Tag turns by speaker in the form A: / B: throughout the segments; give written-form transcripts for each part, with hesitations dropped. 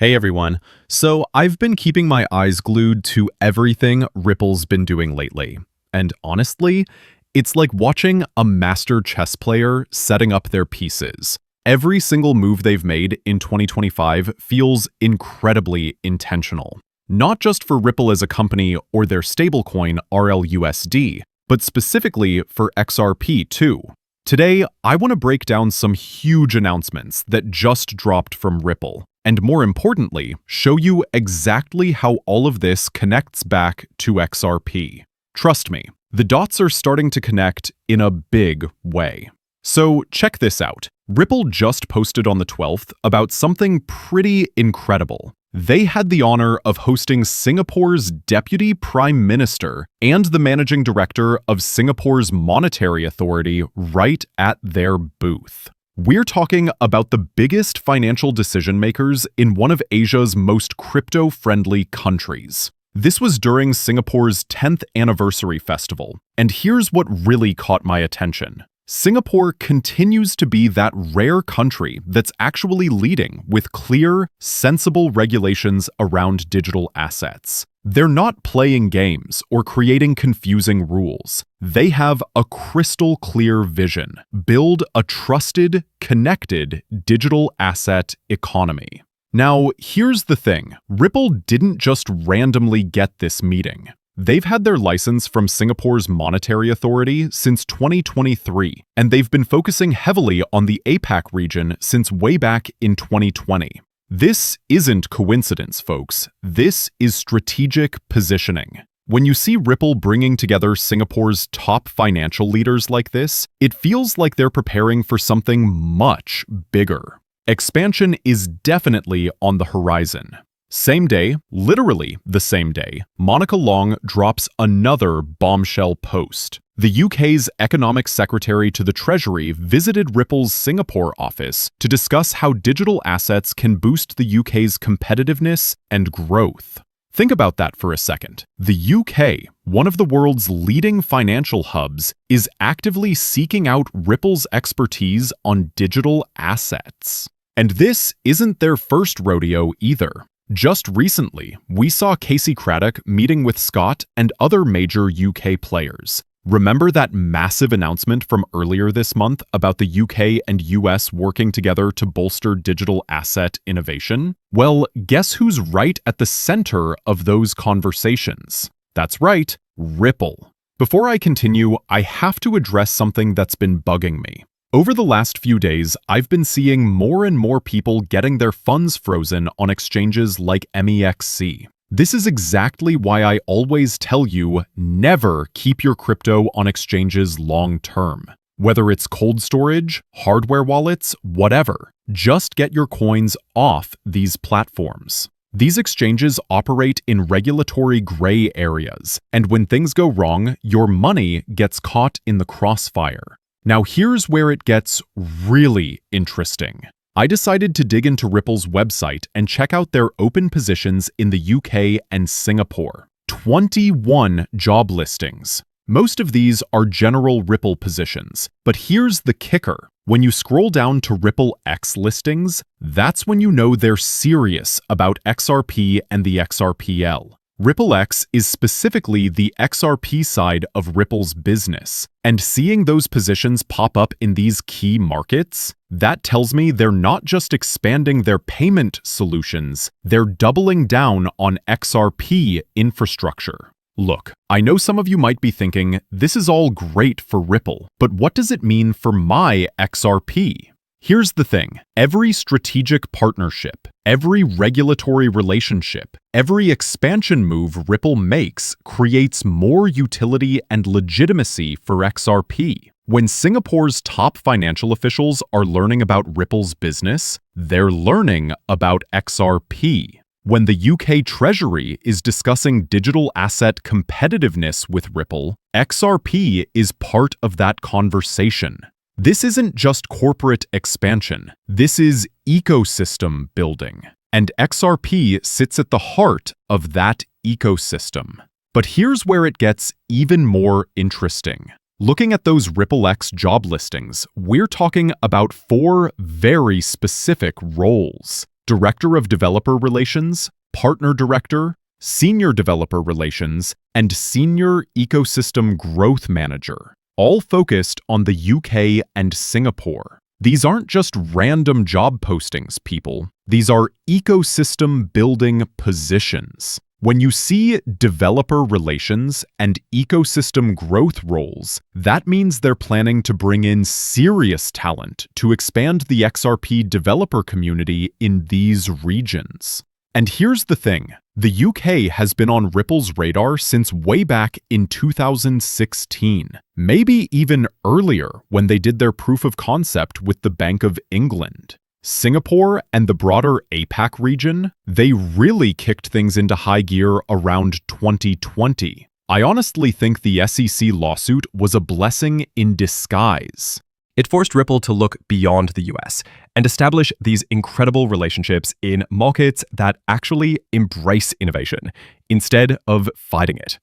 A: Hey everyone. So I've been keeping my eyes glued to everything Ripple's been doing lately. And honestly, it's like watching a master chess player setting up their pieces. Every single move they've made in 2025 feels incredibly intentional. Not just for Ripple as a company or their stablecoin RLUSD, but specifically for XRP too. Today, I want to break down some huge announcements that just dropped from Ripple. And more importantly, show you exactly how all of this connects back to XRP. Trust me, the dots are starting to connect in a big way. So check this out. Ripple just posted on the 12th about something pretty incredible. They had the honor of hosting Singapore's Deputy Prime Minister and the Managing Director of Singapore's Monetary Authority right at their booth. We're talking about the biggest financial decision makers in one of Asia's most crypto-friendly countries. This was during Singapore's 10th anniversary festival, and here's what really caught my attention. Singapore continues to be that rare country that's actually leading with clear, sensible regulations around digital assets. They're not playing games or creating confusing rules. They have a crystal clear vision: build a trusted, connected digital asset economy. Now, here's the thing. Ripple didn't just randomly get this meeting. They've had their license from Singapore's Monetary Authority since 2023, and they've been focusing heavily on the APAC region since way back in 2020. This isn't coincidence, folks. This is strategic positioning. When you see Ripple bringing together Singapore's top financial leaders like this, it feels like they're preparing for something much bigger. Expansion is definitely on the horizon. Same day, literally the same day, Monica Long drops another bombshell post. The UK's Economic Secretary to the Treasury visited Ripple's Singapore office to discuss how digital assets can boost the UK's competitiveness and growth. Think about that for a second. The UK, one of the world's leading financial hubs, is actively seeking out Ripple's expertise on digital assets. And this isn't their first rodeo either. Just recently, we saw Casey Craddock meeting with Scott and other major UK players. Remember that massive announcement from earlier this month about the UK and US working together to bolster digital asset innovation? Well, guess who's right at the center of those conversations? That's right, Ripple. Before I continue, I have to address something that's been bugging me. Over the last few days, I've been seeing more and more people getting their funds frozen on exchanges like MEXC. This is exactly why I always tell you never keep your crypto on exchanges long term. Whether it's cold storage, hardware wallets, whatever, just get your coins off these platforms. These exchanges operate in regulatory gray areas, and when things go wrong, your money gets caught in the crossfire. Now here's where it gets really interesting. I decided to dig into Ripple's website and check out their open positions in the UK and Singapore. 21 job listings. Most of these are general Ripple positions, but here's the kicker. When you scroll down to Ripple X listings, that's when you know they're serious about XRP and the XRPL. Ripple X is specifically the XRP side of Ripple's business, and seeing those positions pop up in these key markets, that tells me they're not just expanding their payment solutions, they're doubling down on XRP infrastructure. Look, I know some of you might be thinking, this is all great for Ripple, but what does it mean for my XRP? Here's the thing. Every strategic partnership, every regulatory relationship, every expansion move Ripple makes creates more utility and legitimacy for XRP. When Singapore's top financial officials are learning about Ripple's business, they're learning about XRP. When the UK Treasury is discussing digital asset competitiveness with Ripple, XRP is part of that conversation. This isn't just corporate expansion, this is ecosystem building, and XRP sits at the heart of that ecosystem. But here's where it gets even more interesting. Looking at those RippleX job listings, we're talking about 4 very specific roles: Director of Developer Relations, Partner Director, Senior Developer Relations, and Senior Ecosystem Growth Manager, all focused on the UK and Singapore. These aren't just random job postings, people. These are ecosystem building positions. When you see developer relations and ecosystem growth roles, that means they're planning to bring in serious talent to expand the XRP developer community in these regions. And here's the thing. The UK has been on Ripple's radar since way back in 2016, maybe even earlier when they did their proof of concept with the Bank of England. Singapore and the broader APAC region, they really kicked things into high gear around 2020. I honestly think the SEC lawsuit was a blessing in disguise.
B: It forced Ripple to look beyond the US and establish these incredible relationships in markets that actually embrace innovation instead of fighting it.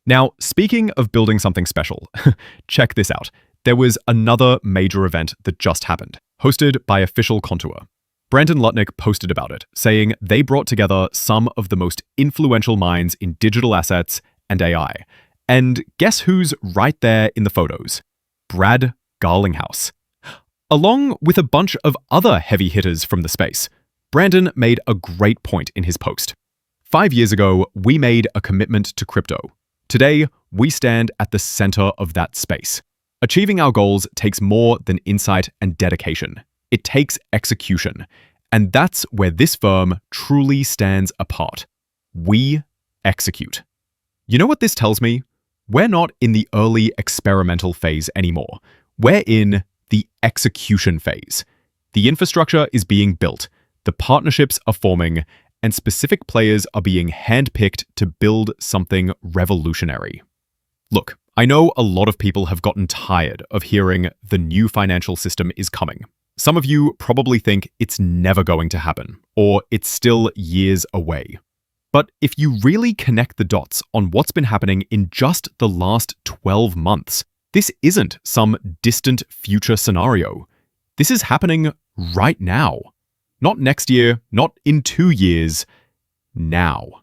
B: Now, speaking of building something special, check this out. There was another major event that just happened, hosted by Official Contour. Brandon Lutnick posted about it, saying they brought together some of the most influential minds in digital assets and AI. And guess who's right there in the photos? Brad Garlinghouse. Along with a bunch of other heavy hitters from the space, Brandon made a great point in his post. 5 years ago, we made a commitment to crypto. Today, we stand at the center of that space. Achieving our goals takes more than insight and dedication. It takes execution. And that's where this firm truly stands apart. We execute. You know what this tells me? We're not in the early experimental phase anymore. We're in the execution phase. The infrastructure is being built, the partnerships are forming, and specific players are being handpicked to build something revolutionary. Look, I know a lot of people have gotten tired of hearing the new financial system is coming. Some of you probably think it's never going to happen, or it's still years away. But if you really connect the dots on what's been happening in just the last 12 months, this isn't some distant future scenario. This is happening right now. Not next year, not in 2 years, now.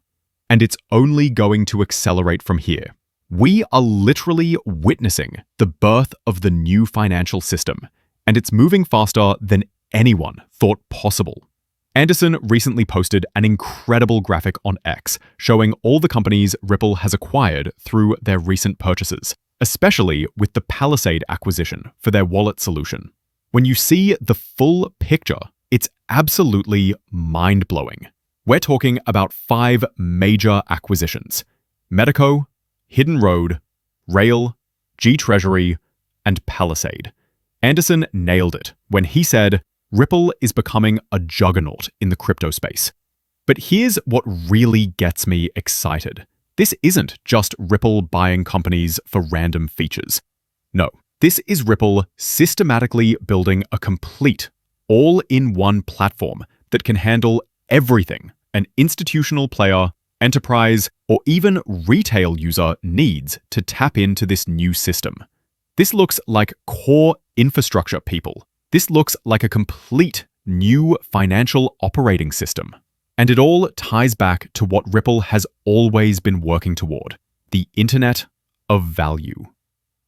B: And it's only going to accelerate from here. We are literally witnessing the birth of the new financial system, and it's moving faster than anyone thought possible. Anderson recently posted an incredible graphic on X showing all the companies Ripple has acquired through their recent purchases, especially with the Palisade acquisition for their wallet solution. When you see the full picture, it's absolutely mind-blowing. We're talking about 5 major acquisitions: Medico, Hidden Road, Rail, G-Treasury, and Palisade. Anderson nailed it when he said, Ripple is becoming a juggernaut in the crypto space. But here's what really gets me excited. This isn't just Ripple buying companies for random features. No, this is Ripple systematically building a complete, all-in-one platform that can handle everything an institutional player, enterprise, or even retail user needs to tap into this new system. This looks like core infrastructure, people. This looks like a complete new financial operating system. And it all ties back to what Ripple has always been working toward, the Internet of Value.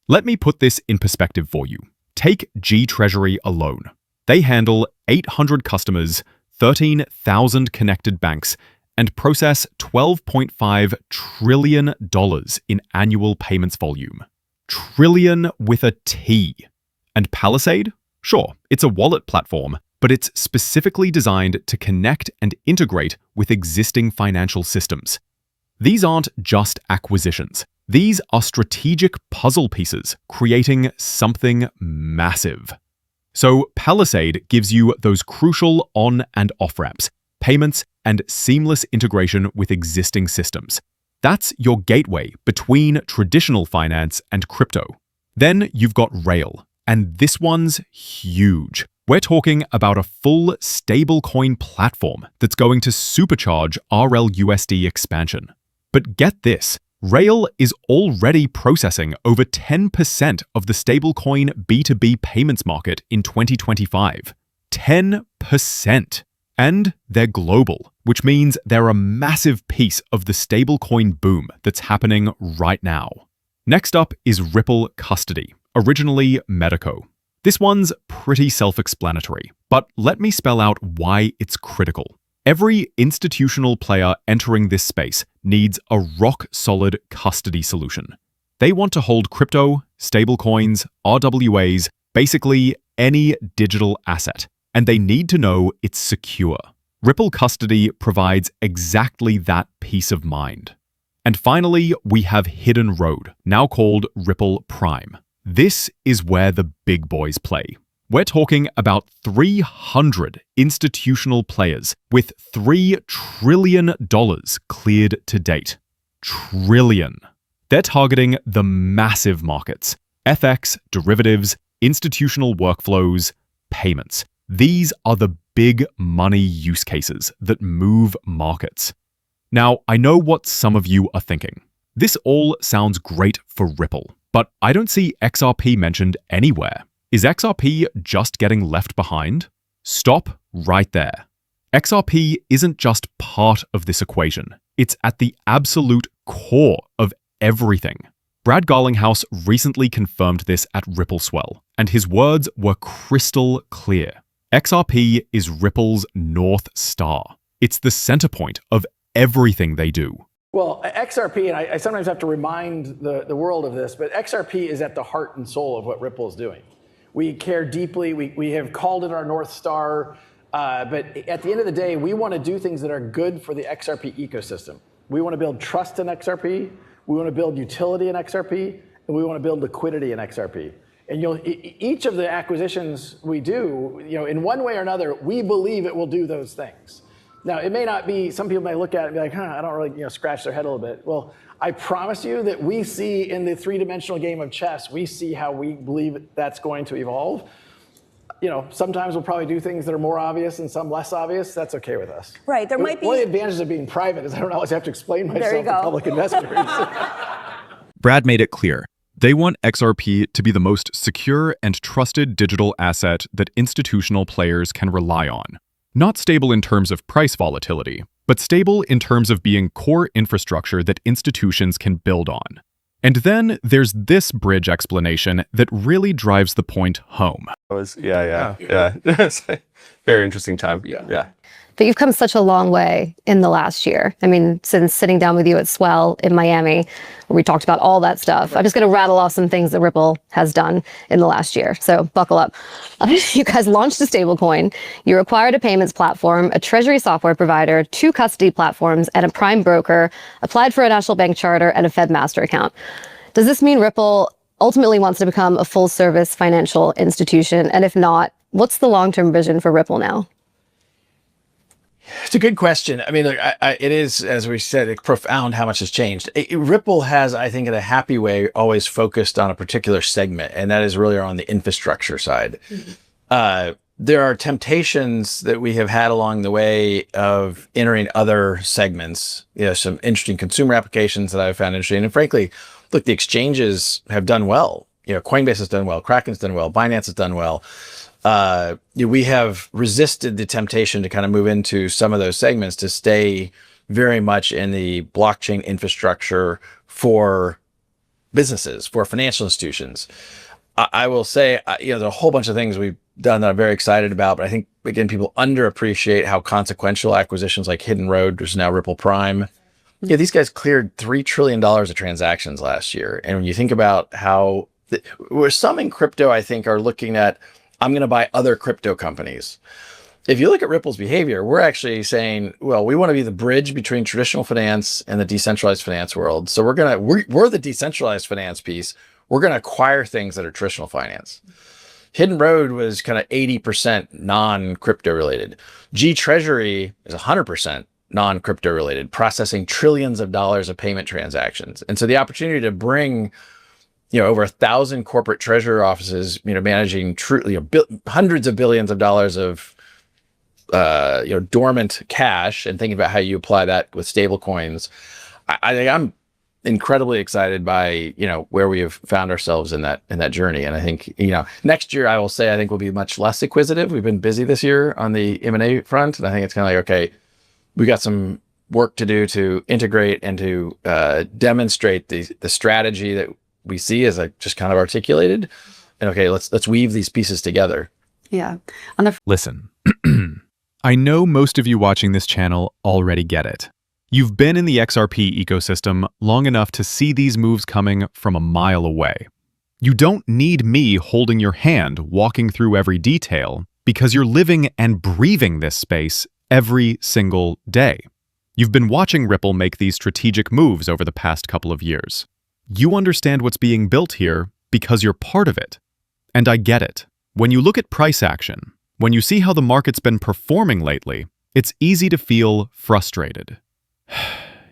B: Let me put this in perspective for you. Take G-Treasury alone. They handle 800 customers, 13,000 connected banks, and process $12.5 trillion in annual payments volume. Trillion with a T. And Palisade? Sure, it's a wallet platform, but it's specifically designed to connect and integrate with existing financial systems. These aren't just acquisitions. These are strategic puzzle pieces creating something massive. So Palisade gives you those crucial on- and off-ramps, payments, and seamless integration with existing systems. That's your gateway between traditional finance and crypto. Then you've got Rail, and this one's huge. We're talking about a full stablecoin platform that's going to supercharge RLUSD expansion. But get this, Rail is already processing over 10% of the stablecoin B2B payments market in 2025. 10%!
A: And they're global, which means they're a massive piece of the stablecoin boom that's happening right now. Next up is Ripple Custody, originally Medico. This one's pretty self-explanatory, but let me spell out why it's critical. Every institutional player entering this space needs a rock-solid custody solution. They want to hold crypto, stablecoins, RWAs, basically any digital asset, and they need to know it's secure. Ripple Custody provides exactly that peace of mind. And finally, we have Hidden Road, now called Ripple Prime. This is where the big boys play. We're talking about 300 institutional players with $3 trillion cleared to date. Trillion. They're targeting the massive markets: FX, derivatives, institutional workflows, payments. These are the big money use cases that move markets. Now, I know what some of you are thinking. This all sounds great for Ripple, but I don't see XRP mentioned anywhere. Is XRP just getting left behind? Stop right there. XRP isn't just part of this equation. It's at the absolute core of everything. Brad Garlinghouse recently confirmed this at Ripple Swell, and his words were crystal clear. XRP is Ripple's North Star. It's the center point of everything they do.
C: Well, XRP, and I sometimes have to remind the world of this, but XRP is at the heart and soul of what Ripple is doing. We care deeply. We have called it our North Star. But at the end of the day, we want to do things that are good for the XRP ecosystem. We want to build trust in XRP. We want to build utility in XRP. And we want to build liquidity in XRP. And each of the acquisitions we do, in one way or another, we believe it will do those things. Now, it may not be, some people may look at it and be like, I don't really, scratch their head a little bit. Well, I promise you that we see in the three-dimensional game of chess, we see how we believe that's going to evolve. Sometimes we'll probably do things that are more obvious and some less obvious. That's okay with us.
D: Right, there might be...
C: One of the advantages of being private is I don't always have to explain myself to public investors.
B: Brad made it clear. They want XRP to be the most secure and trusted digital asset that institutional players can rely on. Not stable in terms of price volatility, but stable in terms of being core infrastructure that institutions can build on. And then there's this bridge explanation that really drives the point home.
E: Yeah. Very interesting time. Yeah.
D: But you've come such a long way in the last year. I mean, since sitting down with you at Swell in Miami, where we talked about all that stuff. I'm just going to rattle off some things that Ripple has done in the last year. So buckle up. You guys launched a stablecoin. You acquired a payments platform, a treasury software provider, 2 custody platforms, and a prime broker, applied for a national bank charter and a Fed master account. Does this mean Ripple ultimately wants to become a full-service financial institution? And if not, what's the long-term vision for Ripple now?
C: It's a good question. I mean, look, it is, as we said, it's profound how much has changed. Ripple has, I think, in a happy way, always focused on a particular segment, and that is really on the infrastructure side. There are temptations that we have had along the way of entering other segments. Some interesting consumer applications that I've found interesting. And frankly, look, the exchanges have done well. Coinbase has done well. Kraken's done well. Binance has done well. We have resisted the temptation to kind of move into some of those segments to stay very much in the blockchain infrastructure for businesses, for financial institutions. I will say, there's a whole bunch of things we've done that I'm very excited about, but I think, again, people underappreciate how consequential acquisitions like Hidden Road, which is now Ripple Prime. These guys cleared $3 trillion of transactions last year. And when you think about how, where some in crypto, I think, are looking at, I'm going to buy other crypto companies. If you look at Ripple's behavior, we're actually saying, well, we want to be the bridge between traditional finance and the decentralized finance world. So we're the decentralized finance piece. We're going to acquire things that are traditional finance. Hidden Road was kind of 80% non-crypto related. G Treasury is 100% non-crypto related, processing trillions of dollars of payment transactions. And so the opportunity to bring over 1,000 corporate treasurer offices, managing truly hundreds of billions of dollars of, dormant cash, and thinking about how you apply that with stable coins. I think I'm incredibly excited by, where we have found ourselves in that journey. And I think, next year, I will say, I think we'll be much less acquisitive. We've been busy this year on the M&A front. And I think it's kind of like, okay, we got some work to do to integrate and to demonstrate the strategy that we see as I just kind of articulated. And okay, let's weave these pieces together.
F: Yeah.
B: Listen, I know most of you watching this channel already get it. You've been in the XRP ecosystem long enough to see these moves coming from a mile away. You don't need me holding your hand walking through every detail because you're living and breathing this space every single day. You've been watching Ripple make these strategic moves over the past couple of years. You understand what's being built here because you're part of it. And I get it. When you look at price action, when you see how the market's been performing lately, it's easy to feel frustrated.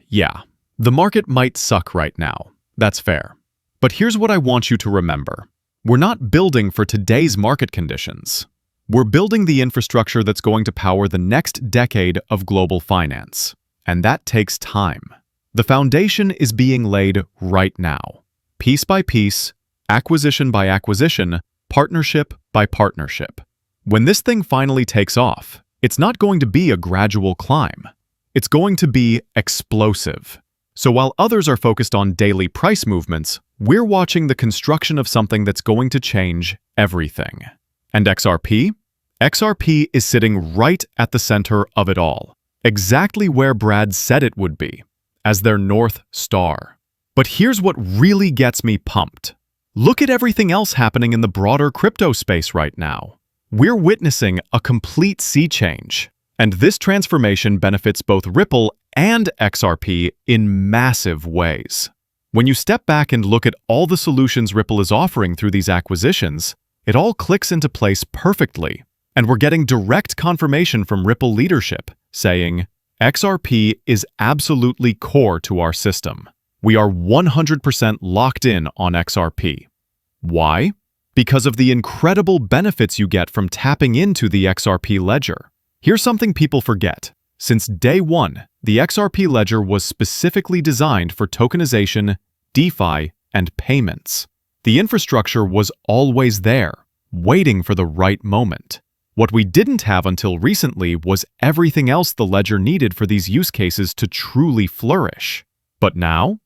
B: Yeah, the market might suck right now. That's fair. But here's what I want you to remember. We're not building for today's market conditions. We're building the infrastructure that's going to power the next decade of global finance. And that takes time. The foundation is being laid right now. Piece by piece, acquisition by acquisition, partnership by partnership. When this thing finally takes off, it's not going to be a gradual climb. It's going to be explosive. So while others are focused on daily price movements, we're watching the construction of something that's going to change everything. And XRP? XRP is sitting right at the center of it all, exactly where Brad said it would be, as their North Star. But here's what really gets me pumped. Look at everything else happening in the broader crypto space right now. We're witnessing a complete sea change. And this transformation benefits both Ripple and XRP in massive ways. When you step back and look at all the solutions Ripple is offering through these acquisitions, it all clicks into place perfectly. And we're getting direct confirmation from Ripple leadership, saying, XRP is absolutely core to our system. We are 100% locked in on XRP. Why? Because of the incredible benefits you get from tapping into the XRP ledger. Here's something people forget. Since day one, the XRP ledger was specifically designed for tokenization, DeFi, and payments. The infrastructure was always there, waiting for the right moment. What we didn't have until recently was everything else the ledger needed for these use cases to truly flourish. But now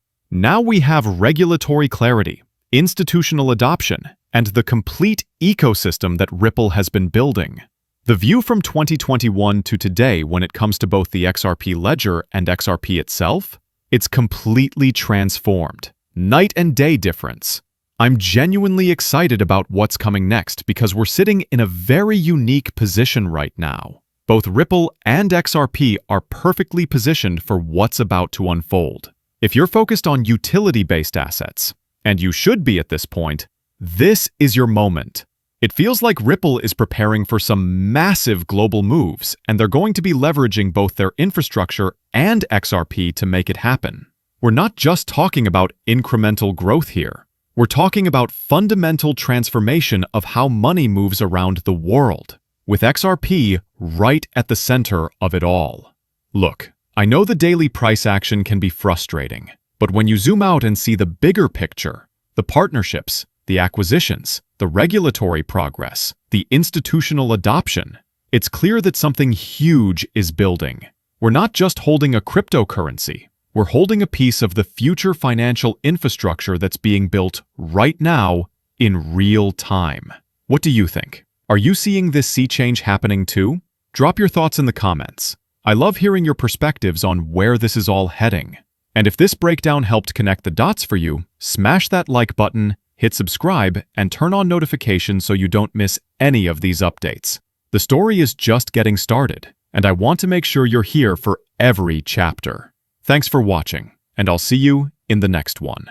B: we have regulatory clarity, institutional adoption, and the complete ecosystem that Ripple has been building. The view from 2021 to today when it comes to both the XRP ledger and XRP itself, it's completely transformed. Night and day difference. I'm genuinely excited about what's coming next because we're sitting in a very unique position right now. Both Ripple and XRP are perfectly positioned for what's about to unfold. If you're focused on utility-based assets, and you should be at this point, this is your moment. It feels like Ripple is preparing for some massive global moves, and they're going to be leveraging both their infrastructure and XRP to make it happen. We're not just talking about incremental growth here. We're talking about fundamental transformation of how money moves around the world, with XRP right at the center of it all. Look, I know the daily price action can be frustrating, but when you zoom out and see the bigger picture, the partnerships, the acquisitions, the regulatory progress, the institutional adoption, it's clear that something huge is building. We're not just holding a cryptocurrency. We're holding a piece of the future financial infrastructure that's being built right now in real time. What do you think? Are you seeing this sea change happening too? Drop your thoughts in the comments. I love hearing your perspectives on where this is all heading. And if this breakdown helped connect the dots for you, smash that like button, hit subscribe, and turn on notifications so you don't miss any of these updates. The story is just getting started, and I want to make sure you're here for every chapter. Thanks for watching, and I'll see you in the next one.